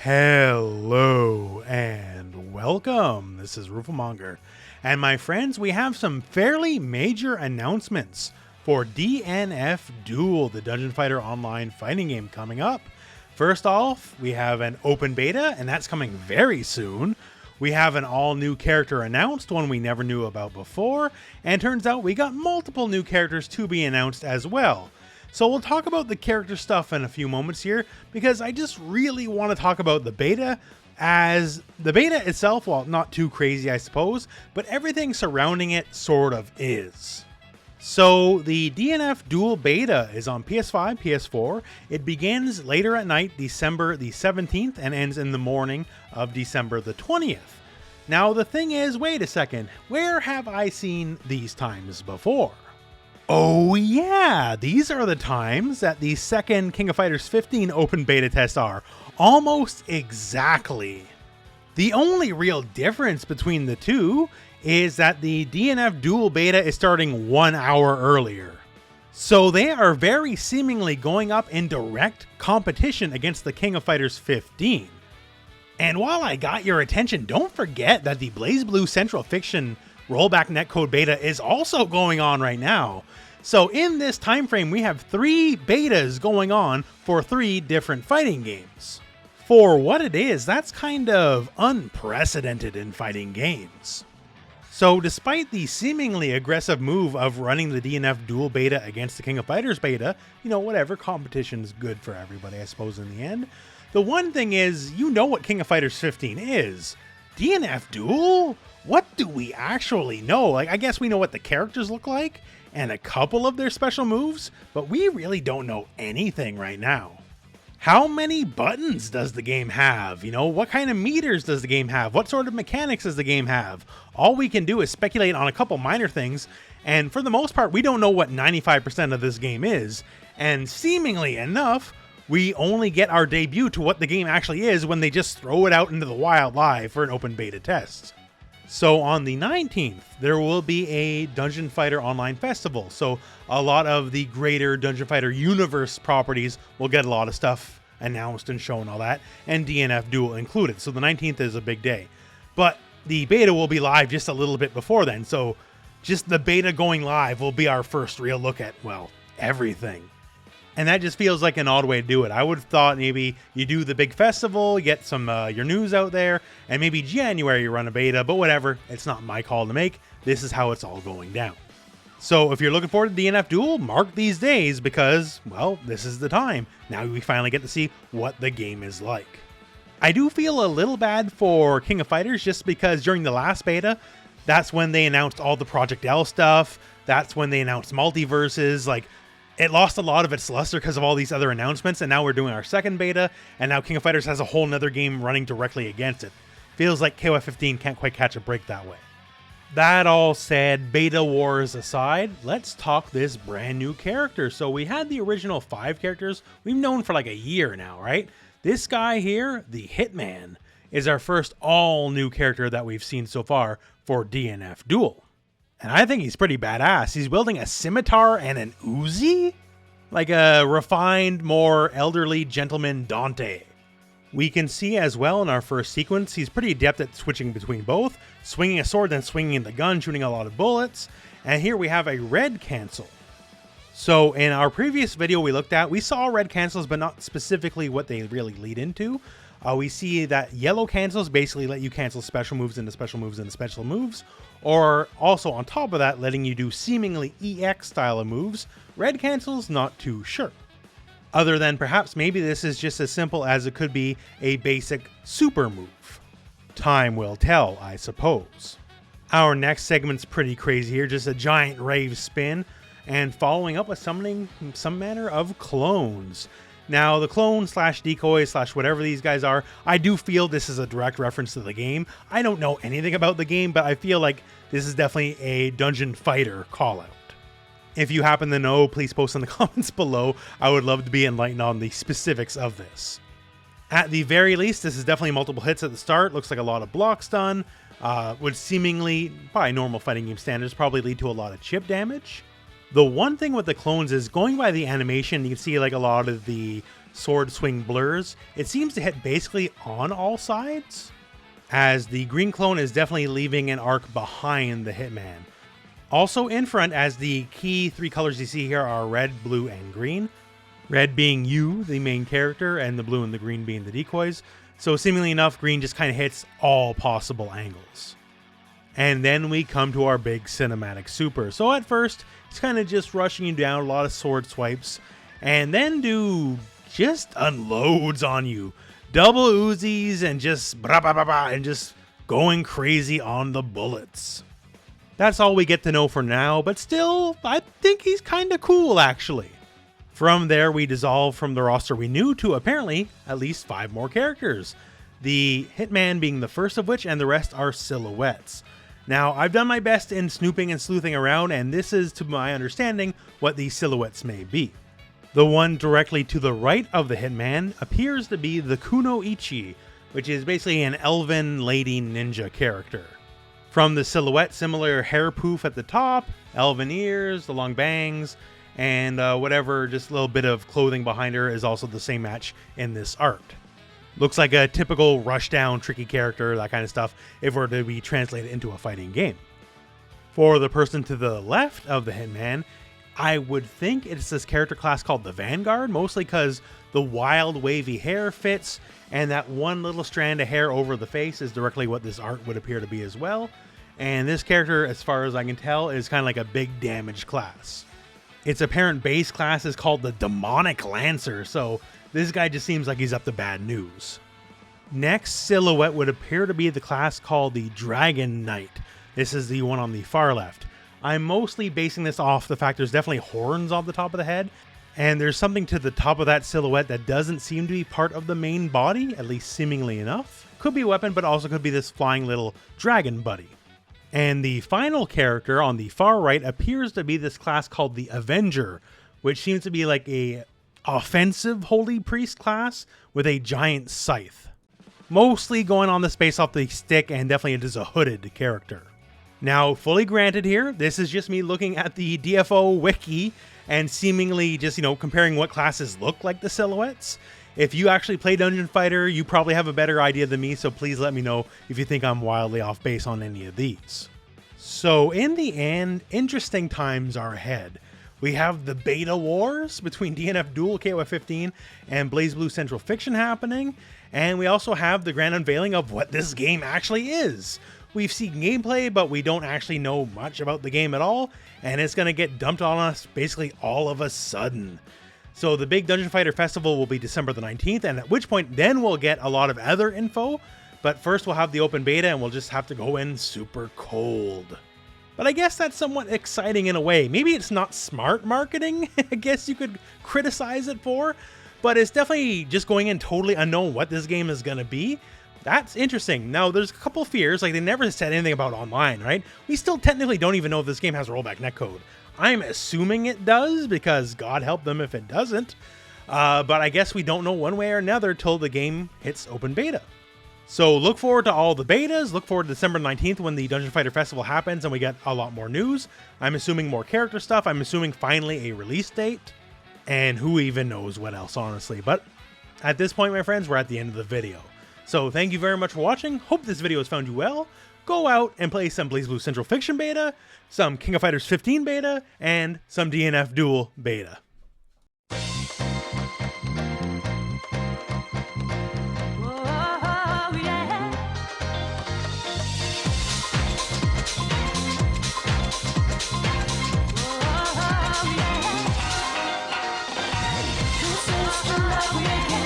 Hello and welcome. This is Rooflemonger. And my friends, we have some fairly major announcements for DnF Duel, the Dungeon Fighter Online fighting game coming up. First off, we have an open beta, and that's coming very soon. We have an all-new character announced, one we never knew about before, and turns out we got multiple new characters to be announced as well. So we'll talk about the character stuff in a few moments here, because I just really want to talk about the beta, as the beta itself, well, not too crazy I suppose, but everything surrounding it sort of is. So the DnF Duel beta is on PS5, PS4. It begins later at night, December the 17th, and ends in the morning of December the 20th. Now the thing is, wait a second, where have I seen these times before? Oh yeah, these are the times that the second King of Fighters 15 open beta tests are. Almost exactly. The only real difference between the two is that the DnF Duel beta is starting 1 hour earlier. So they are very seemingly going up in direct competition against the King of Fighters 15. And while I got your attention, don't forget that the BlazBlue Central Fiction rollback netcode beta is also going on right now. So in this time frame, we have 3 betas going on for 3 different fighting games. For what it is, that's kind of unprecedented in fighting games. So despite the seemingly aggressive move of running the DnF Duel beta against the King of Fighters beta, you know, whatever, competition's good for everybody, I suppose, in the end. The one thing is, you know what King of Fighters 15 is. DnF Duel? What do we actually know? Like, I guess we know what the characters look like and a couple of their special moves, but we really don't know anything right now. How many buttons does the game have? You know, what kind of meters does the game have? What sort of mechanics does the game have? All we can do is speculate on a couple minor things, and for the most part, we don't know what 95% of this game is, and seemingly enough, we only get our debut to what the game actually is when they just throw it out into the wild live for an open beta test. So on the 19th, there will be a Dungeon Fighter Online Festival. So a lot of the greater Dungeon Fighter universe properties will get a lot of stuff announced and shown, all that, and DnF Duel included. So the 19th is a big day. But the beta will be live just a little bit before then. So just the beta going live will be our first real look at, well, everything. And that just feels like an odd way to do it. I would have thought maybe you do the big festival, get some your news out there, and maybe January you run a beta, but whatever. It's not my call to make. This is how it's all going down. So if you're looking forward to DnF Duel, mark these days because, well, this is the time. Now we finally get to see what the game is like. I do feel a little bad for King of Fighters just because during the last beta, that's when they announced all the Project L stuff. That's when they announced multiverses, like, it lost a lot of its luster because of all these other announcements, and now we're doing our second beta, and now King of Fighters has a whole nother game running directly against it. Feels like KOF 15 can't quite catch a break that way. That all said, beta wars aside, let's talk this brand new character. So we had the original 5 characters we've known for like a year now, right? This guy here, the Hitman, is our first all new character that we've seen so far for DnF Duel. And I think he's pretty badass. He's wielding a scimitar and an Uzi? Like a refined, more elderly gentleman Dante. We can see as well in our first sequence, he's pretty adept at switching between both, swinging a sword, then swinging the gun, shooting a lot of bullets. And here we have a red cancel. So in our previous video we looked at, we saw red cancels, but not specifically what they really lead into. We see that yellow cancels basically let you cancel special moves into special moves into special moves, or also on top of that, letting you do seemingly EX style of moves. Red cancels, not too sure. Other than perhaps maybe this is just as simple as it could be a basic super move. Time will tell, I suppose. Our next segment's pretty crazy here, just a giant rave spin, and following up with summoning some manner of clones. Now, the clone slash decoy slash whatever these guys are, I do feel this is a direct reference to the game. I don't know anything about the game, but I feel like this is definitely a Dungeon Fighter call-out. If you happen to know, please post in the comments below. I would love to be enlightened on the specifics of this. At the very least, this is definitely multiple hits at the start. Looks like a lot of blocks done. Would seemingly, by normal fighting game standards, probably lead to a lot of chip damage. The one thing with the clones is, going by the animation, you can see like a lot of the sword swing blurs, it seems to hit basically on all sides, as the green clone is definitely leaving an arc behind the Hitman. Also in front, as the key 3 colors you see here are red, blue, and green. Red being you, the main character, and the blue and the green being the decoys. So seemingly enough, green just kind of hits all possible angles. And then we come to our big cinematic super. So at first, it's kind of just rushing you down, a lot of sword swipes, and then dude just unloads on you. Double Uzis and just blah, blah, blah, blah, and just going crazy on the bullets. That's all we get to know for now, but still, I think he's kind of cool actually. From there, we dissolve from the roster we knew to apparently at least 5 more characters. The Hitman being the first of which, and the rest are silhouettes. Now, I've done my best in snooping and sleuthing around, and this is, to my understanding, what these silhouettes may be. The one directly to the right of the Hitman appears to be the Kunoichi, which is basically an elven lady ninja character. From the silhouette, similar hair poof at the top, elven ears, the long bangs, and whatever, just a little bit of clothing behind her is also the same match in this art. Looks like a typical rushdown, tricky character, that kind of stuff, if it were to be translated into a fighting game. For the person to the left of the Hitman, I would think it's this character class called the Vanguard, mostly because the wild wavy hair fits, and that one little strand of hair over the face is directly what this art would appear to be as well. And this character, as far as I can tell, is kind of like a big damage class. Its apparent base class is called the Demonic Lancer, so this guy just seems like he's up to bad news. Next silhouette would appear to be the class called the Dragon Knight. This is the one on the far left. I'm mostly basing this off the fact there's definitely horns on the top of the head, and there's something to the top of that silhouette that doesn't seem to be part of the main body, at least seemingly enough. Could be a weapon, but also could be this flying little dragon buddy. And the final character on the far right appears to be this class called the Avenger, which seems to be like a offensive holy priest class with a giant scythe. Mostly going on the space off the stick, and definitely it is a hooded character. Now, fully granted here, this is just me looking at the DFO wiki and seemingly just, comparing what classes look like the silhouettes. If you actually play Dungeon Fighter, you probably have a better idea than me, so please let me know if you think I'm wildly off base on any of these. So in the end, interesting times are ahead. We have the beta wars between DnF Duel KOF 15 and BlazBlue Central Fiction happening, and we also have the grand unveiling of what this game actually is. We've seen gameplay, but we don't actually know much about the game at all, and it's going to get dumped on us basically all of a sudden. So the big Dungeon Fighter Festival will be December the 19th, and at which point then we'll get a lot of other info, but first we'll have the open beta and we'll just have to go in super cold. But I guess that's somewhat exciting in a way. Maybe it's not smart marketing, I guess you could criticize it for, but it's definitely just going in totally unknown what this game is going to be. That's interesting. Now, there's a couple fears, like they never said anything about online, right? We still technically don't even know if this game has rollback netcode. I'm assuming it does, because God help them if it doesn't. But I guess we don't know one way or another till the game hits open beta. So look forward to all the betas. Look forward to December 19th when the Dungeon Fighter Festival happens and we get a lot more news. I'm assuming more character stuff. I'm assuming finally a release date. And who even knows what else, honestly. But at this point, my friends, we're at the end of the video. So thank you very much for watching. Hope this video has found you well. Go out and play some BlazBlue Central Fiction beta, some King of Fighters 15 beta, and some DnF Duel beta. This is the love we